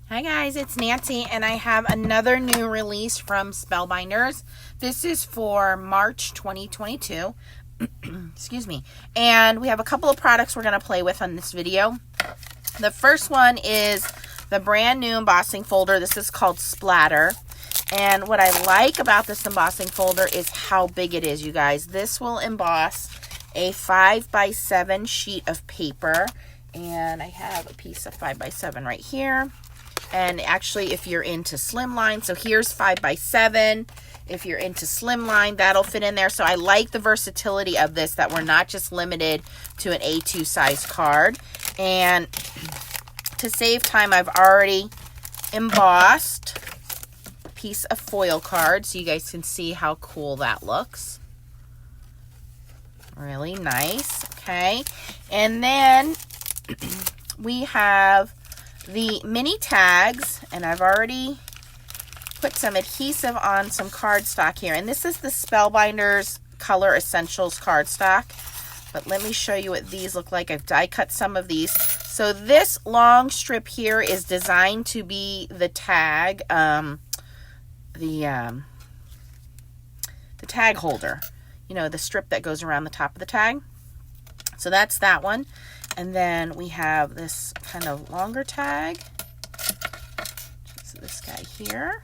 Hi guys, it's Nancy and I have another new release from Spellbinders. This is for March 2022. Excuse me. And we have a couple of products we're going to play with on this video. The first one is the brand new embossing folder. This is called Splatter. And what I like about this embossing folder is how big it is, you guys. This will emboss a 5x7 sheet of paper. And I have a piece of 5x7 right here. And actually, if you're into slimline, so here's 5x7. If you're into slimline, that'll fit in there. So I like the versatility of this, that we're not just limited to an A2 size card. And to save time, I've already embossed a piece of foil card so you guys can see how cool that looks. Really nice. Okay. And then we have the mini tags, and I've already put some adhesive on some cardstock here. And this is the Spellbinders Color Essentials cardstock. But let me show you what these look like. I've die cut some of these. So this long strip here is designed to be the tag, the tag holder. You know, the strip that goes around the top of the tag. So that's that one. And then we have this kind of longer tag. So this guy here.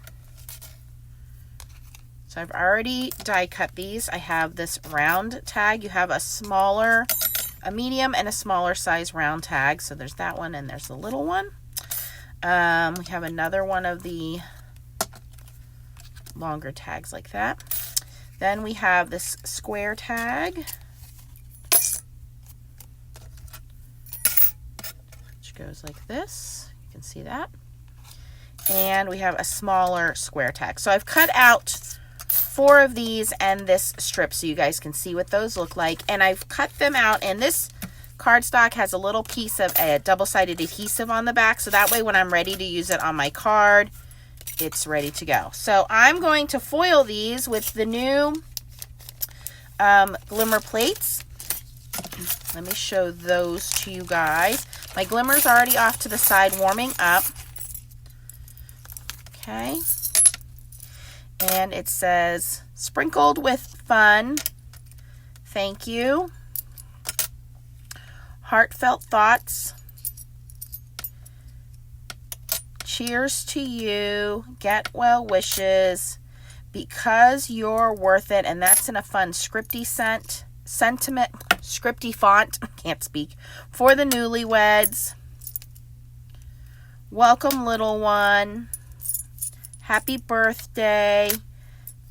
So I've already die cut these. I have this round tag. You have a smaller, a medium, and a smaller size round tag. So there's that one and there's the little one. We have another one of the longer tags like that. Then we have this square tag, goes like this. You can see that. And we have a smaller square tag. So I've cut out 4 of these and this strip so you guys can see what those look like. And I've cut them out, and this cardstock has a little piece of a double-sided adhesive on the back, so that way when I'm ready to use it on my card, it's ready to go. So I'm going to foil these with the new glimmer plates. Let me show those to you guys. My glimmer's already off to the side warming up. Okay. And it says, sprinkled with fun. Thank you. Heartfelt thoughts. Cheers to you. Get well wishes. Because you're worth it. And that's in a fun scripty sentiment. Scripty font, can't speak, for the newlyweds. Welcome, little one. Happy birthday.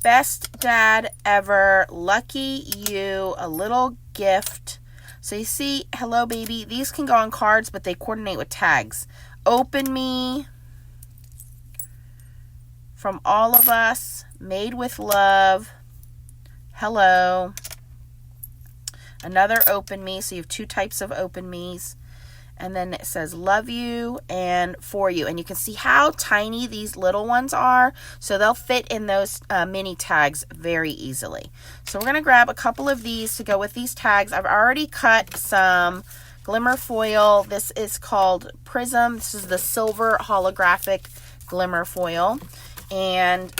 Best dad ever. Lucky you. A little gift. So you see, hello, baby. These can go on cards, but they coordinate with tags. Open me. From all of us. Made with love. Hello. Another open me, so you have 2 types of open me's. And then it says love you and for you. And you can see how tiny these little ones are. So they'll fit in those mini tags very easily. So we're going to grab a couple of these to go with these tags. I've already cut some glimmer foil. This is called Prism. This is the silver holographic glimmer foil. And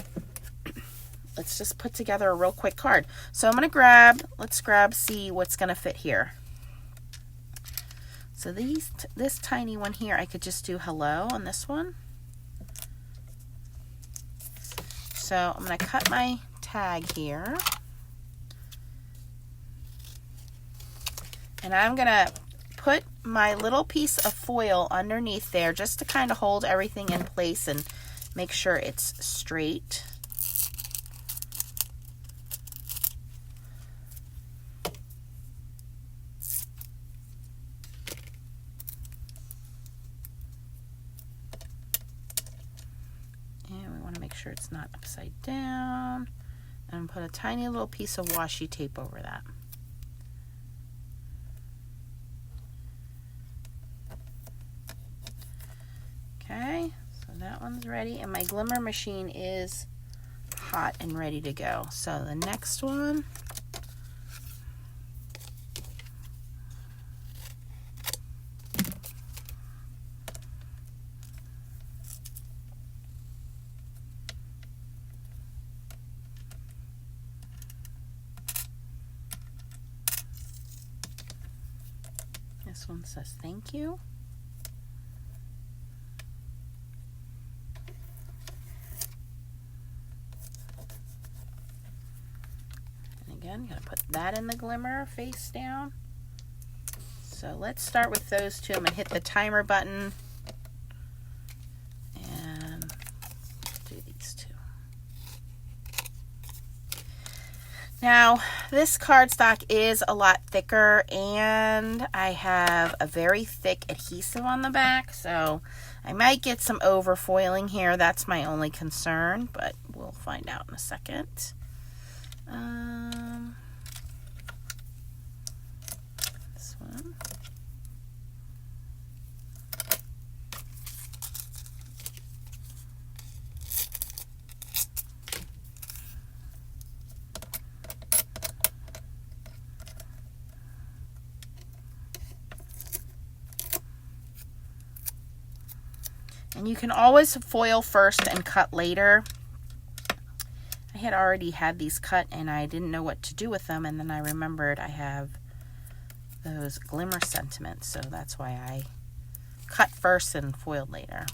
let's just put together a real quick card. So I'm going to let's see what's going to fit here. So this tiny one here, I could just do hello on this one. So I'm going to cut my tag here. And I'm going to put my little piece of foil underneath there just to kind of hold everything in place and make sure it's straight. Make sure it's not upside down, and put a tiny little piece of washi tape over that. Okay, so that one's ready, and my glimmer machine is hot and ready to go. So the next one, one says thank you. And again, I'm going to put that in the glimmer face down. So let's start with those two. I'm going to hit the timer button and do these two. Now, this cardstock is a lot thicker, and I have a very thick adhesive on the back, so I might get some overfoiling here. That's my only concern, but we'll find out in a second. This one. And you can always foil first and cut later. I had already had these cut and I didn't know what to do with them, and then I remembered I have those Glimmer Sentiments, so that's why I cut first and foiled later.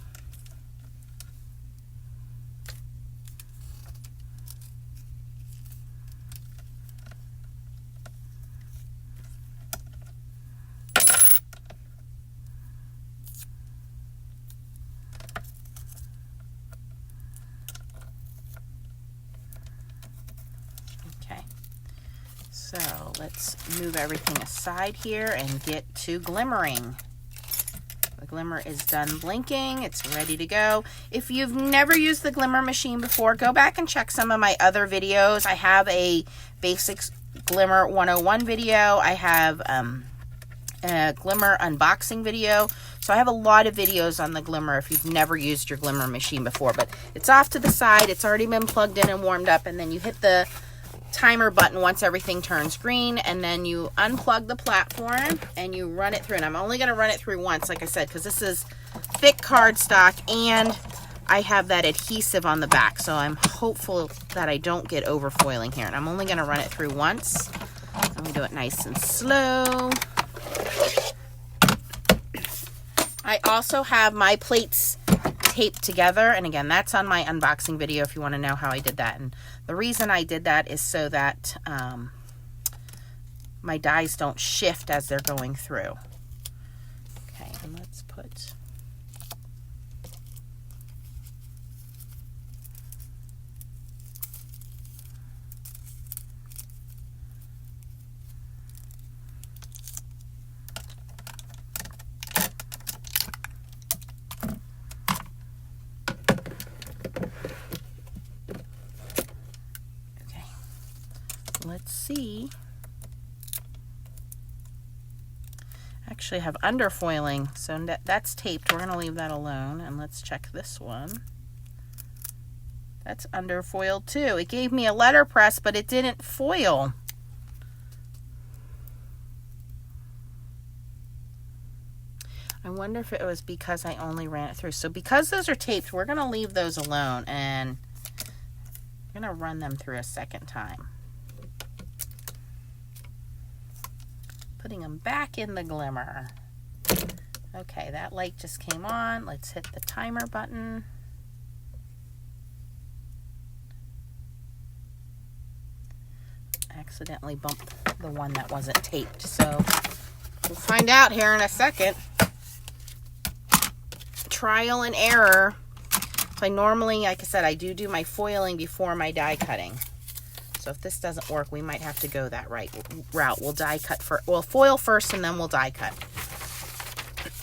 So let's move everything aside here and get to glimmering. The glimmer is done blinking. It's ready to go. If you've never used the glimmer machine before, go back and check some of my other videos. I have a Basics Glimmer 101 video. I have a glimmer unboxing video. So I have a lot of videos on the glimmer if you've never used your glimmer machine before. But it's off to the side. It's already been plugged in and warmed up, and then you hit the timer button once everything turns green, and then you unplug the platform and you run it through. And I'm only going to run it through once, like I said, because this is thick cardstock and I have that adhesive on the back, so I'm hopeful that I don't get overfoiling here. And I'm only going to run it through once. I'm going to do it nice and slow. I also have my plates taped together, and again, that's on my unboxing video if you want to know how I did that. And the reason I did that is so that my dies don't shift as they're going through. Okay, and let's put let's see. Actually, I have underfoiling, so that's taped. We're going to leave that alone, and let's check this one. That's underfoiled too. It gave me a letterpress, but it didn't foil. I wonder if it was because I only ran it through. So because those are taped, we're going to leave those alone, and I'm going to run them through a second time. Putting them back in the glimmer. Okay, that light just came on. Let's hit the timer button. Accidentally bumped the one that wasn't taped, so we'll find out here in a second. Trial and error. So I normally, like I said, I do my foiling before my die cutting. So if this doesn't work, we might have to go that route. We'll die cut first. We'll foil first and then we'll die cut.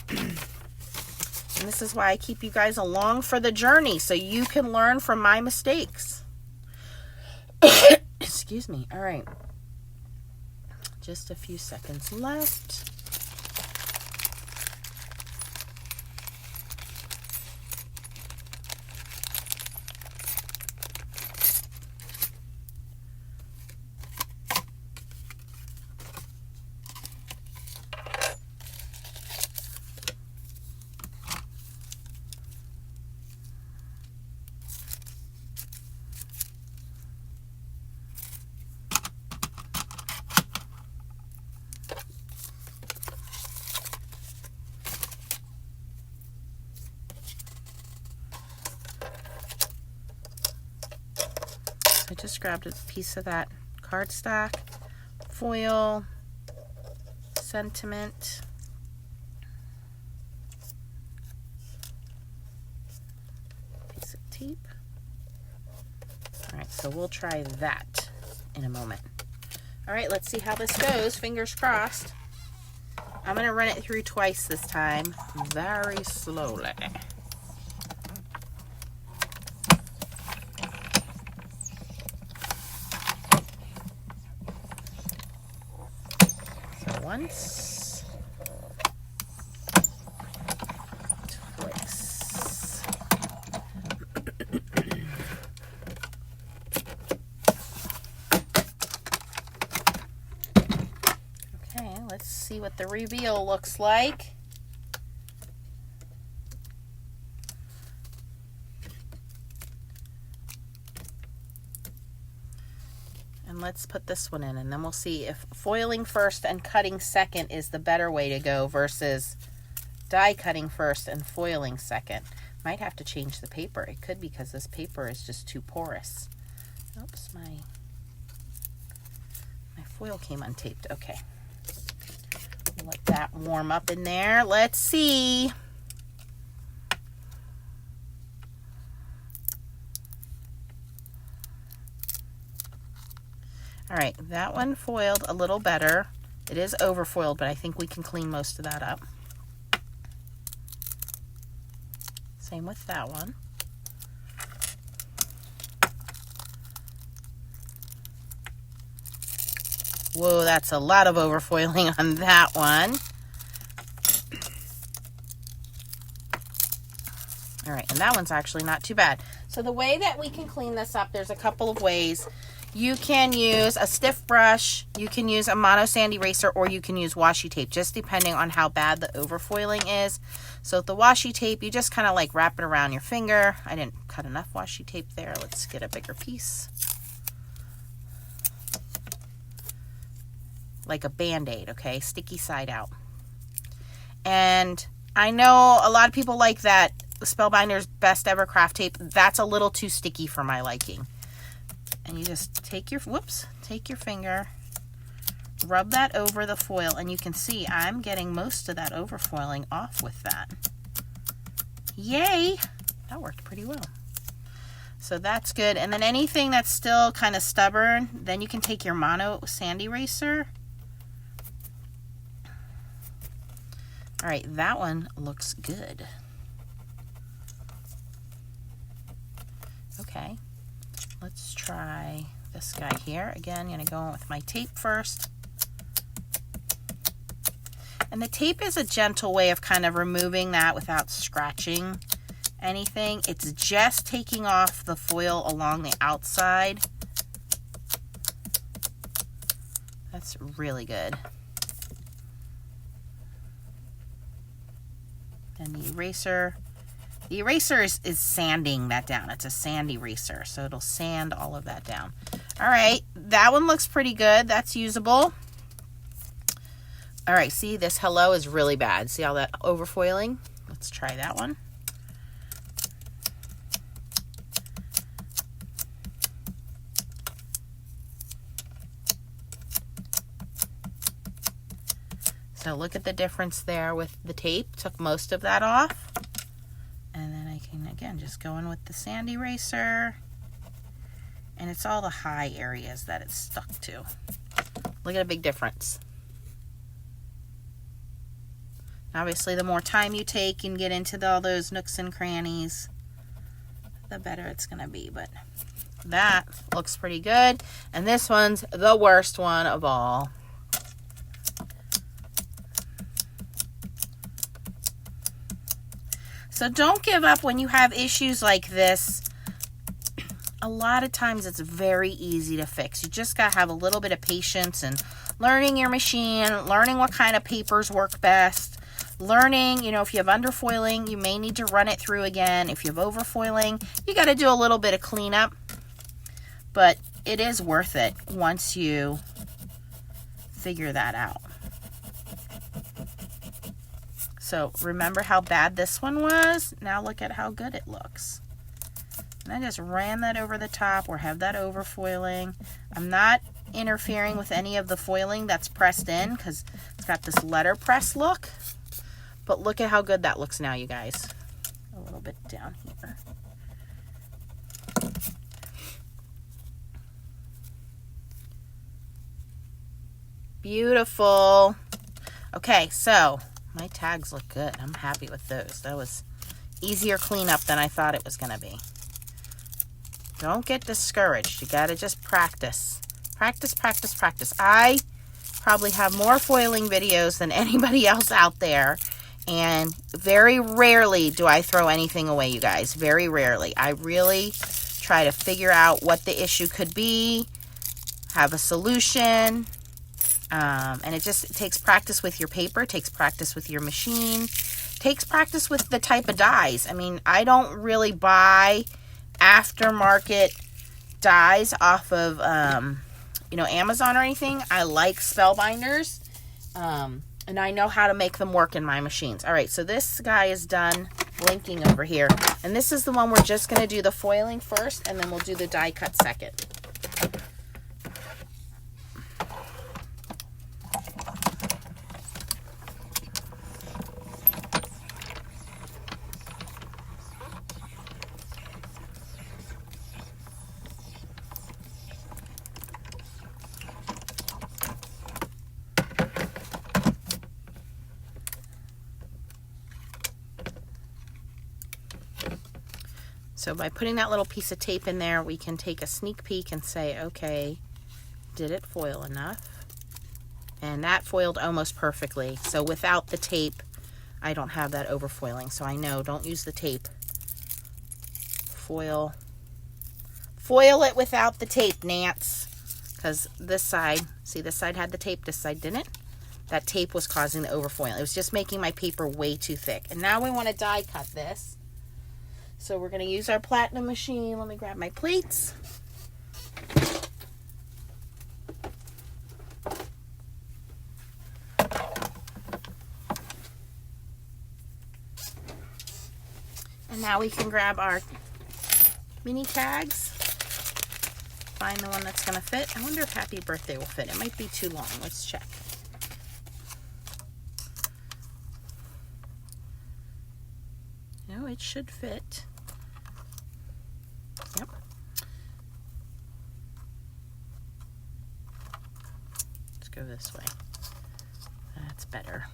And this is why I keep you guys along for the journey, so you can learn from my mistakes. Excuse me. All right. Just a few seconds left. just grabbed a piece of that cardstock, foil, sentiment, piece of tape. All right, so we'll try that in a moment. All right, let's see how this goes. Fingers crossed. I'm going to run it through twice this time, very slowly. So once, twice. Okay, let's see what the reveal looks like. And let's put this one in, and then we'll see if foiling first and cutting second is the better way to go versus die cutting first and foiling second. Might have to change the paper. It could, because this paper is just too porous. Oops, my foil came untaped. Okay. Let that warm up in there. Let's see. All right, that one foiled a little better. It is overfoiled, but I think we can clean most of that up. Same with that one. Whoa, that's a lot of overfoiling on that one. All right, and that one's actually not too bad. So the way that we can clean this up, there's a couple of ways. You can use a stiff brush, you can use a mono sand eraser, or you can use washi tape, just depending on how bad the overfoiling is. So with the washi tape, you just kind of like wrap it around your finger. I didn't cut enough washi tape there. Let's get a bigger piece. Like a Band-Aid, okay? Sticky side out. And I know a lot of people like that Spellbinder's Best Ever Craft Tape. That's a little too sticky for my liking. And you just take your, take your finger, rub that over the foil, and you can see I'm getting most of that overfoiling off with that. Yay! That worked pretty well. So that's good. And then anything that's still kind of stubborn, then you can take your mono sand eraser. All right, that one looks good. Okay, let's try this guy here. Again, I'm going to go in with my tape first. And the tape is a gentle way of kind of removing that without scratching anything. It's just taking off the foil along the outside. That's really good. And the eraser is sanding that down. It's a sand eraser, so it'll sand all of that down. All right, that one looks pretty good. That's usable. All right, see, this hello is really bad. See all that overfoiling? Let's try that one. So look at the difference there with the tape. Took most of that off. And then I can, again, just go in with the sand eraser. And it's all the high areas that it's stuck to. Look at a big difference. Obviously, the more time you take and get into all those nooks and crannies, the better it's going to be. But that looks pretty good. And this one's the worst one of all. So don't give up when you have issues like this. A lot of times it's very easy to fix. You just got to have a little bit of patience and learning your machine, learning what kind of papers work best, learning, you know, if you have underfoiling, you may need to run it through again. If you have overfoiling, you got to do a little bit of cleanup. But it is worth it once you figure that out. So remember how bad this one was? Now look at how good it looks. And I just ran that over the top or have that over foiling. I'm not interfering with any of the foiling that's pressed in because it's got this letterpress look. But look at how good that looks now, you guys. A little bit down here. Beautiful. Okay, so my tags look good. I'm happy with those. That was easier cleanup than I thought it was going to be. Don't get discouraged. You got to just practice. Practice, practice, practice. I probably have more foiling videos than anybody else out there. And very rarely do I throw anything away, you guys. Very rarely. I really try to figure out what the issue could be, have a solution. And it takes practice with your paper, takes practice with your machine, takes practice with the type of dies. I mean, I don't really buy aftermarket dies off of, Amazon or anything. I like Spellbinders, and I know how to make them work in my machines. All right, so this guy is done blinking over here, and this is the one we're just going to do the foiling first, and then we'll do the die cut second. So by putting that little piece of tape in there, we can take a sneak peek and say, okay, did it foil enough? And that foiled almost perfectly. So without the tape, I don't have that overfoiling. So I know, don't use the tape. Foil it without the tape, Nance. Because this side, see, this side had the tape, this side didn't. That tape was causing the overfoiling. It was just making my paper way too thick. And now we want to die cut this. So we're going to use our platinum machine. Let me grab my plates. And now we can grab our mini tags. Find the one that's going to fit. I wonder if Happy Birthday will fit. It might be too long. Let's check. No, it should fit. Yep. Let's go this way. That's better.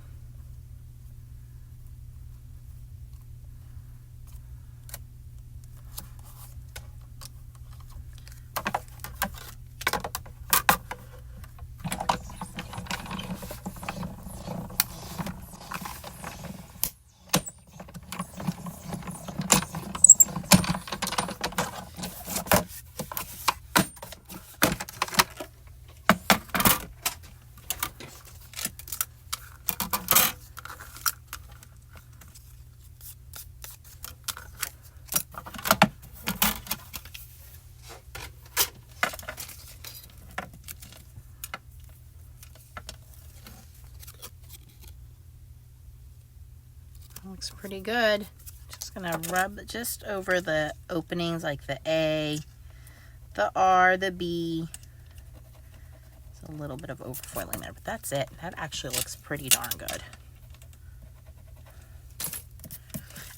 Looks pretty good. Just gonna rub just over the openings like the A, the R, the B. There's a little bit of overfoiling there, but that's it. That actually looks pretty darn good.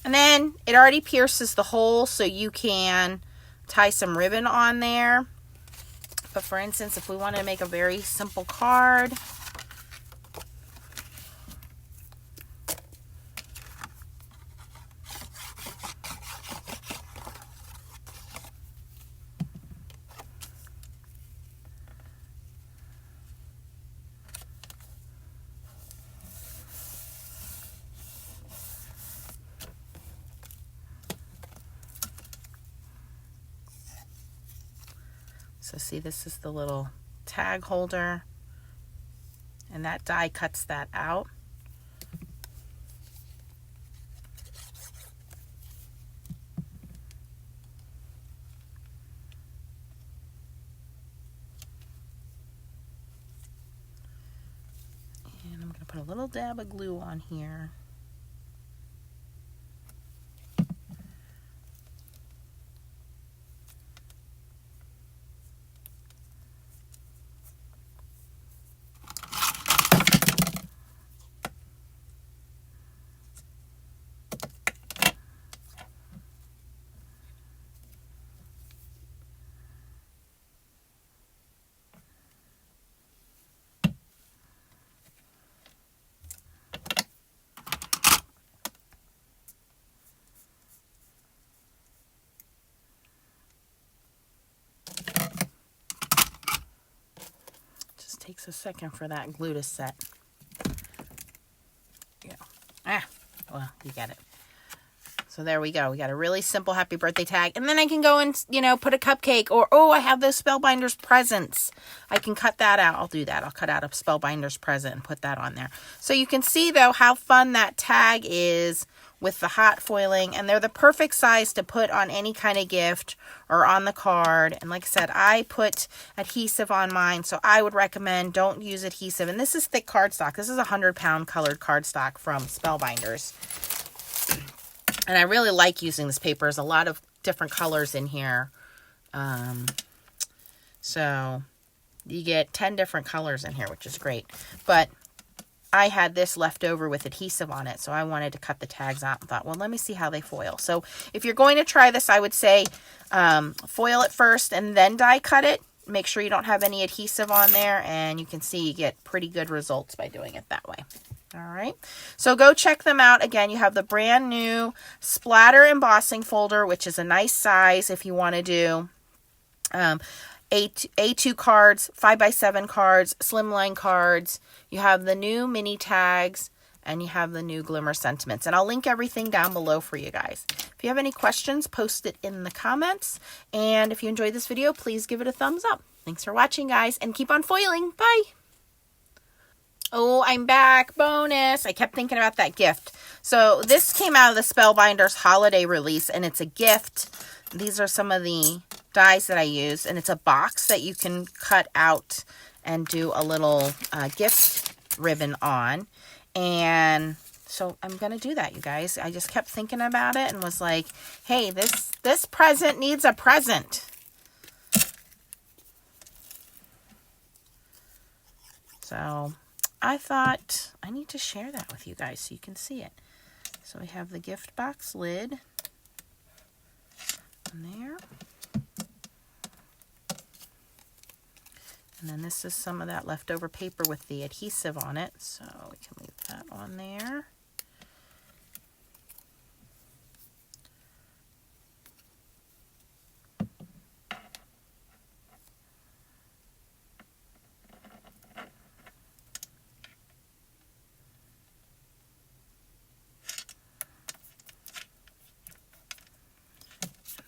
And then it already pierces the hole, so you can tie some ribbon on there. But for instance, if we want to make a very simple card, so see, this is the little tag holder, and that die cuts that out. And I'm going to put a little dab of glue on here. takes a second for that glue to set. Yeah. Well, you get it. So there we go. We got a really simple happy birthday tag. And then I can go and, put a cupcake, or, oh, I have those Spellbinders presents. I can cut that out. I'll do that. I'll cut out a Spellbinders present and put that on there. So you can see, though, how fun that tag is with the hot foiling. And they're the perfect size to put on any kind of gift or on the card. And like I said, I put adhesive on mine. So I would recommend don't use adhesive. And this is thick cardstock. This is 100-pound colored cardstock from Spellbinders. And I really like using this paper. There's a lot of different colors in here. So you get 10 different colors in here, which is great. But I had this left over with adhesive on it, so I wanted to cut the tags out and thought, well, let me see how they foil. So if you're going to try this, I would say foil it first and then die cut it. Make sure you don't have any adhesive on there, and you can see you get pretty good results by doing it that way. All right, so go check them out. Again, you have the brand new Splatter embossing folder, which is a nice size if you want to do A2 cards, 5x7 cards, slimline cards. You have the new mini tags, and you have the new Glimmer Sentiments. And I'll link everything down below for you guys. If you have any questions, post it in the comments. And if you enjoyed this video, please give it a thumbs up. Thanks for watching, guys, and keep on foiling. Bye! Oh, I'm back. Bonus. I kept thinking about that gift. So this came out of the Spellbinders holiday release, and it's a gift. These are some of the dies that I use, and it's a box that you can cut out and do a little gift ribbon on. And so I'm going to do that, you guys. I just kept thinking about it and was like, hey, this present needs a present. So I thought I need to share that with you guys so you can see it. So we have the gift box lid in there. And then this is some of that leftover paper with the adhesive on it. So we can leave that on there.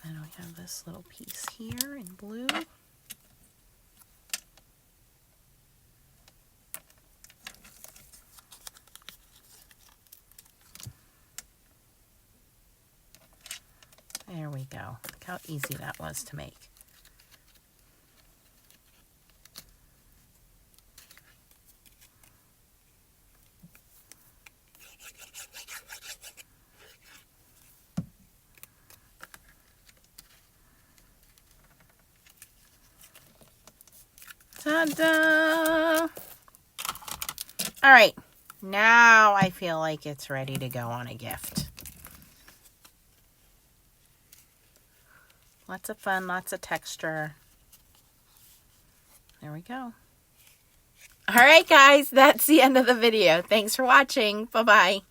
And then we have this little piece here in blue. There we go. Look how easy that was to make. Ta-da! All right, now I feel like it's ready to go on a gift. Lots of fun, lots of texture. There we go. All right, guys, that's the end of the video. Thanks for watching. Bye-bye.